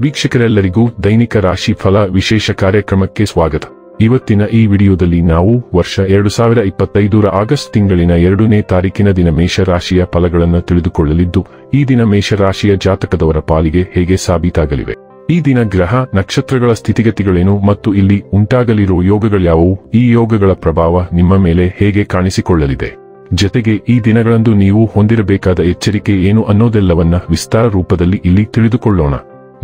ವೀಕ್ಷಕರೆಲ್ಲರಿಗೂ ದೈನಿಕ ರಾಶಿ ಫಲ ವಿಶೇಷ ಕಾರ್ಯಕ್ರಮಕ್ಕೆ ಸ್ವಾಗತ. ಇವತ್ತಿನ ಈ ವಿಡಿಯೋದಲ್ಲಿ ನಾವು ವರ್ಷ 2025ರ ಆಗಸ್ಟ್ ತಿಂಗಳಿನ 2ನೇ ತಾರೀಕಿನ ದಿನ ಮೇಷರಾಶಿಯ ಫಲಗಳನ್ನು ತಿಳಿದುಕೊಳ್ಳಲಿದ್ದು, ಈ ದಿನ ಮೇಷರಾಶಿಯ ಜಾತಕದವರ ಪಾಲಿಗೆ ಹೇಗೆ ಸಾಬೀತಾಗಲಿವೆ, ಈ ದಿನ ಗ್ರಹ ನಕ್ಷತ್ರಗಳ ಸ್ಥಿತಿಗತಿಗಳೇನು ಮತ್ತು ಇಲ್ಲಿ ಉಂಟಾಗಲಿರುವ ಯೋಗಗಳ್ಯಾವುವು, ಈ ಯೋಗಗಳ ಪ್ರಭಾವ ನಿಮ್ಮ ಮೇಲೆ ಹೇಗೆ ಕಾಣಿಸಿಕೊಳ್ಳಲಿದೆ, ಜತೆಗೆ ಈ ದಿನಗಳಂದು ನೀವು ಹೊಂದಿರಬೇಕಾದ ಎಚ್ಚರಿಕೆ ಏನು ಅನ್ನೋದೆಲ್ಲವನ್ನ ವಿಸ್ತಾರ ರೂಪದಲ್ಲಿ ಇಲ್ಲಿ ತಿಳಿದುಕೊಳ್ಳೋಣ.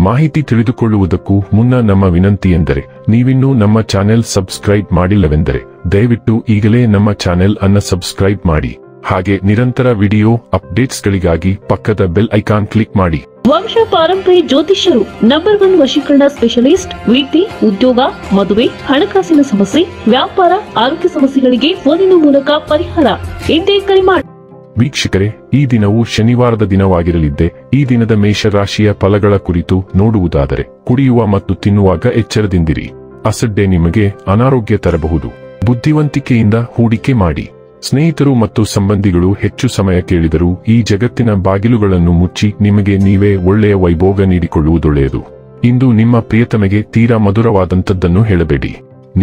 ಮಾಹಿತಿ ತಿಳಿದುಕೊಳ್ಳುವುದಕ್ಕೂ ಮುನ್ನ ನಮ್ಮ ವಿನಂತಿ ಎಂದರೆ, ನೀವಿನ್ನೂ ನಮ್ಮ ಚಾನೆಲ್ ಸಬ್ಸ್ಕ್ರೈಬ್ ಮಾಡಿಲ್ಲವೆಂದರೆ ದಯವಿಟ್ಟು ಈಗಲೇ ನಮ್ಮ ಚಾನೆಲ್ ಅನ್ನು ಸಬ್ಸ್ಕ್ರೈಬ್ ಮಾಡಿ. ಹಾಗೆ ನಿರಂತರ ವಿಡಿಯೋ ಅಪ್ಡೇಟ್ಸ್ಗಳಿಗಾಗಿ ಪಕ್ಕದ ಬೆಲ್ ಐಕಾನ್ ಕ್ಲಿಕ್ ಮಾಡಿ. ವಂಶ ಪಾರಂಪರ್ಯ ಜ್ಯೋತಿಷ್ಯರು ನಂಬರ್ 1 ವಶೀಕರಣ ಸ್ಪೆಷಲಿಸ್ಟ್. ವೃತ್ತಿ, ಉದ್ಯೋಗ, ಮದುವೆ, ಹಣಕಾಸಿನ ಸಮಸ್ಯೆ, ವ್ಯಾಪಾರ, ಆರೋಗ್ಯ ಸಮಸ್ಯೆಗಳಿಗೆ ಫೋನಿನ ಮೂಲಕ ಪರಿಹಾರ. ಇಂದೇ ಕರೆ ಮಾಡಿ. ವೀಕ್ಷಕರೇ, ಈ ದಿನವು ಶನಿವಾರದ ದಿನವಾಗಿರಲಿದ್ದೆ. ಈ ದಿನದ ಮೇಷರಾಶಿಯ ಫಲಗಳ ಕುರಿತು ನೋಡುವುದಾದರೆ, ಕುಡಿಯುವ ಮತ್ತು ತಿನ್ನುವಾಗ ಎಚ್ಚರದಿಂದಿರಿ. ಅಸಡ್ಡೆ ನಿಮಗೆ ಅನಾರೋಗ್ಯ ತರಬಹುದು. ಬುದ್ಧಿವಂತಿಕೆಯಿಂದ ಹೂಡಿಕೆ ಮಾಡಿ. ಸ್ನೇಹಿತರು ಮತ್ತು ಸಂಬಂಧಿಗಳು ಹೆಚ್ಚು ಸಮಯ ಕೇಳಿದರೂ ಈ ಜಗತ್ತಿನ ಬಾಗಿಲುಗಳನ್ನು ಮುಚ್ಚಿ ನಿಮಗೆ ನೀವೇ ಒಳ್ಳೆಯ ವೈಭೋಗ ನೀಡಿಕೊಳ್ಳುವುದೊಳ್ಳೆಯದು. ಇಂದು ನಿಮ್ಮ ಪ್ರಿಯತಮೆಗೆ ತೀರಾ ಮಧುರವಾದಂಥದ್ದನ್ನು ಹೇಳಬೇಡಿ.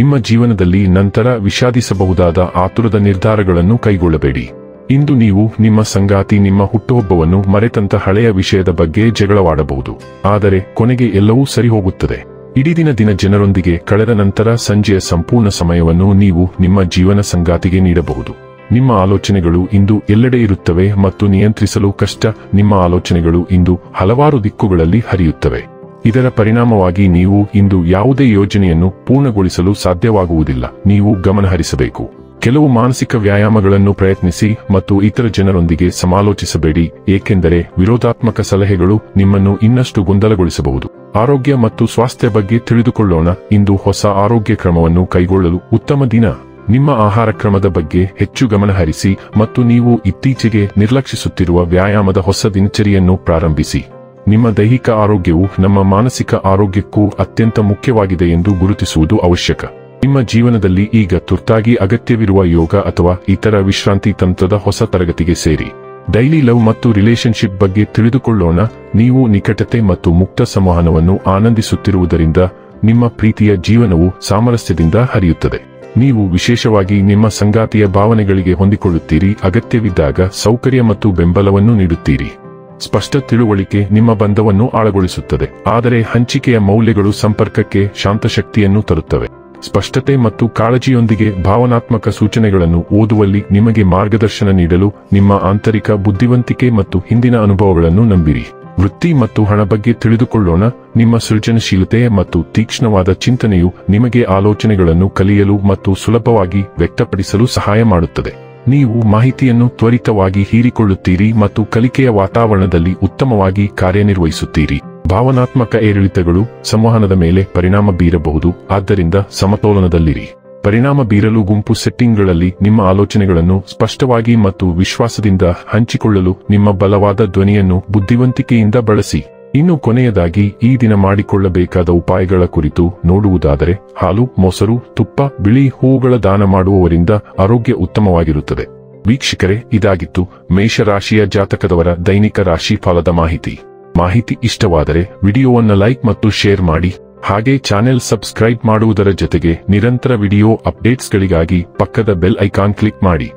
ನಿಮ್ಮ ಜೀವನದಲ್ಲಿ ನಂತರ ವಿಷಾದಿಸಬಹುದಾದ ಆತುರದ ನಿರ್ಧಾರಗಳನ್ನು ಕೈಗೊಳ್ಳಬೇಡಿ. ಇಂದು ನೀವು ನಿಮ್ಮ ಸಂಗಾತಿ ನಿಮ್ಮ ಹುಟ್ಟುಹಬ್ಬವನ್ನು ಮರೆತಂತ ಹಳೆಯ ವಿಷಯದ ಬಗ್ಗೆ ಜಗಳವಾಡಬಹುದು. ಆದರೆ ಕೊನೆಗೆ ಎಲ್ಲವೂ ಸರಿ ಹೋಗುತ್ತದೆ. ಇಡೀ ದಿನ ಜನರೊಂದಿಗೆ ಕಳೆದ ನಂತರ ಸಂಜೆಯ ಸಂಪೂರ್ಣ ಸಮಯವನ್ನು ನೀವು ನಿಮ್ಮ ಜೀವನ ಸಂಗಾತಿಗೆ ನೀಡಬಹುದು. ನಿಮ್ಮ ಆಲೋಚನೆಗಳು ಇಂದು ಎಲ್ಲೆಡೆ ಇರುತ್ತವೆ ಮತ್ತು ನಿಯಂತ್ರಿಸಲು ಕಷ್ಟ. ನಿಮ್ಮ ಆಲೋಚನೆಗಳು ಇಂದು ಹಲವಾರು ದಿಕ್ಕುಗಳಲ್ಲಿ ಹರಿಯುತ್ತವೆ. ಇದರ ಪರಿಣಾಮವಾಗಿ ನೀವು ಇಂದು ಯಾವುದೇ ಯೋಜನೆಯನ್ನು ಪೂರ್ಣಗೊಳಿಸಲು ಸಾಧ್ಯವಾಗುವುದಿಲ್ಲ. ನೀವು ಗಮನಹರಿಸಬೇಕು. ಕೆಲವು ಮಾನಸಿಕ ವ್ಯಾಯಾಮಗಳನ್ನು ಪ್ರಯತ್ನಿಸಿ ಮತ್ತು ಇತರ ಜನರೊಂದಿಗೆ ಸಮಾಲೋಚಿಸಬೇಡಿ, ಏಕೆಂದರೆ ವಿರೋಧಾತ್ಮಕ ಸಲಹೆಗಳು ನಿಮ್ಮನ್ನು ಇನ್ನಷ್ಟು ಗೊಂದಲಗೊಳಿಸಬಹುದು. ಆರೋಗ್ಯ ಮತ್ತು ಸ್ವಾಸ್ಥ್ಯ ಬಗ್ಗೆ ತಿಳಿದುಕೊಳ್ಳೋಣ. ಇಂದು ಹೊಸ ಆರೋಗ್ಯ ಕ್ರಮವನ್ನು ಕೈಗೊಳ್ಳಲು ಉತ್ತಮ ದಿನ. ನಿಮ್ಮ ಆಹಾರ ಕ್ರಮದ ಬಗ್ಗೆ ಹೆಚ್ಚು ಗಮನಹರಿಸಿ ಮತ್ತು ನೀವು ಇತ್ತೀಚೆಗೆ ನಿರ್ಲಕ್ಷಿಸುತ್ತಿರುವ ವ್ಯಾಯಾಮದ ಹೊಸ ದಿನಚರಿಯನ್ನು ಪ್ರಾರಂಭಿಸಿ. ನಿಮ್ಮ ದೈಹಿಕ ಆರೋಗ್ಯವು ನಮ್ಮ ಮಾನಸಿಕ ಆರೋಗ್ಯಕ್ಕೂ ಅತ್ಯಂತ ಮುಖ್ಯವಾಗಿದೆ ಎಂದು ಗುರುತಿಸುವುದು ಅವಶ್ಯಕ. ನಿಮ್ಮ ಜೀವನದಲ್ಲಿ ಈಗ ತುರ್ತಾಗಿ ಅಗತ್ಯವಿರುವ ಯೋಗ ಅಥವಾ ಇತರ ವಿಶ್ರಾಂತಿ ತಂತ್ರದ ಹೊಸ ತರಗತಿಗೆ ಸೇರಿ. ಡೈಲಿ ಲವ್ ಮತ್ತು ರಿಲೇಶನ್ಶಿಪ್ ಬಗ್ಗೆ ತಿಳಿದುಕೊಳ್ಳೋಣ. ನೀವು ನಿಕಟತೆ ಮತ್ತು ಮುಕ್ತ ಸಂವಹನವನ್ನು ಆನಂದಿಸುತ್ತಿರುವುದರಿಂದ ನಿಮ್ಮ ಪ್ರೀತಿಯ ಜೀವನವು ಸಾಮರಸ್ಯದಿಂದ ಹರಿಯುತ್ತದೆ. ನೀವು ವಿಶೇಷವಾಗಿ ನಿಮ್ಮ ಸಂಗಾತಿಯ ಭಾವನೆಗಳಿಗೆ ಹೊಂದಿಕೊಳ್ಳುತ್ತೀರಿ. ಅಗತ್ಯವಿದ್ದಾಗ ಸೌಕರ್ಯ ಮತ್ತು ಬೆಂಬಲವನ್ನು ನೀಡುತ್ತೀರಿ. ಸ್ಪಷ್ಟ ತಿಳುವಳಿಕೆ ನಿಮ್ಮ ಬಂಧವನ್ನು ಆಳಗೊಳಿಸುತ್ತದೆ, ಆದರೆ ಹಂಚಿಕೆಯ ಮೌಲ್ಯಗಳು ಸಂಪರ್ಕಕ್ಕೆ ಶಾಂತಶಕ್ತಿಯನ್ನು ತರುತ್ತವೆ. ಸ್ಪಷ್ಟತೆ ಮತ್ತು ಕಾಳಜಿಯೊಂದಿಗೆ ಭಾವನಾತ್ಮಕ ಸೂಚನೆಗಳನ್ನು ಓದುವಲ್ಲಿ ನಿಮಗೆ ಮಾರ್ಗದರ್ಶನ ನೀಡಲು ನಿಮ್ಮ ಆಂತರಿಕ ಬುದ್ಧಿವಂತಿಕೆ ಮತ್ತು ಹಿಂದಿನ ಅನುಭವಗಳನ್ನು ನಂಬಿರಿ. ವೃತ್ತಿ ಮತ್ತು ಹಣ ಬಗ್ಗೆ ತಿಳಿದುಕೊಳ್ಳೋಣ. ನಿಮ್ಮ ಸೃಜನಶೀಲತೆ ಮತ್ತು ತೀಕ್ಷ್ಣವಾದ ಚಿಂತನೆಯು ನಿಮಗೆ ಆಲೋಚನೆಗಳನ್ನು ಕಲಿಯಲು ಮತ್ತು ಸುಲಭವಾಗಿ ವ್ಯಕ್ತಪಡಿಸಲು ಸಹಾಯ ಮಾಡುತ್ತದೆ. ನೀವು ಮಾಹಿತಿಯನ್ನು ತ್ವರಿತವಾಗಿ ಹೀರಿಕೊಳ್ಳುತ್ತೀರಿ ಮತ್ತು ಕಲಿಕೆಯ ವಾತಾವರಣದಲ್ಲಿ ಉತ್ತಮವಾಗಿ ಕಾರ್ಯನಿರ್ವಹಿಸುತ್ತೀರಿ. ಭಾವನಾತ್ಮಕ ಏರಿಳಿತಗಳು ಸಂವಹನದ ಮೇಲೆ ಪರಿಣಾಮ ಬೀರಬಹುದು, ಆದ್ದರಿಂದ ಸಮತೋಲನದಲ್ಲಿರಿ. ಪರಿಣಾಮ ಬೀರಲು ಗುಂಪು ಸೆಟ್ಟಿಂಗ್ಗಳಲ್ಲಿ ನಿಮ್ಮ ಆಲೋಚನೆಗಳನ್ನು ಸ್ಪಷ್ಟವಾಗಿ ಮತ್ತು ವಿಶ್ವಾಸದಿಂದ ಹಂಚಿಕೊಳ್ಳಲು ನಿಮ್ಮ ಬಲವಾದ ಧ್ವನಿಯನ್ನು ಬುದ್ಧಿವಂತಿಕೆಯಿಂದ ಬಳಸಿ. ಇನ್ನು ಕೊನೆಯದಾಗಿ ಈ ದಿನ ಮಾಡಿಕೊಳ್ಳಬೇಕಾದ ಉಪಾಯಗಳ ಕುರಿತು ನೋಡುವುದಾದರೆ, ಹಾಲು, ಮೊಸರು, ತುಪ್ಪ, ಬಿಳಿ ಹೂವುಗಳ ದಾನ ಮಾಡುವವರಿಂದ ಆರೋಗ್ಯ ಉತ್ತಮವಾಗಿರುತ್ತದೆ. ವೀಕ್ಷಕರೇ, ಇದಾಗಿತ್ತು ಮೇಷರಾಶಿಯ ಜಾತಕದವರ ದೈನಿಕ ರಾಶಿ ಫಲದ ಮಾಹಿತಿ ಇಷ್ಟವಾದರೆ ವಿಡಿಯೋವನ್ನು ಲೈಕ್ ಮತ್ತು ಶೇರ್ ಮಾಡಿ. ಹಾಗೆ ಚಾನೆಲ್ ಸಬ್ಸ್ಕ್ರೈಬ್ ಮಾಡುವುದರ ಜೊತೆಗೆ ನಿರಂತರ ವಿಡಿಯೋ ಅಪ್ಡೇಟ್ಸ್ಗಳಿಗಾಗಿ ಪಕ್ಕದ ಬೆಲ್ ಐಕಾನ್ ಕ್ಲಿಕ್ ಮಾಡಿ.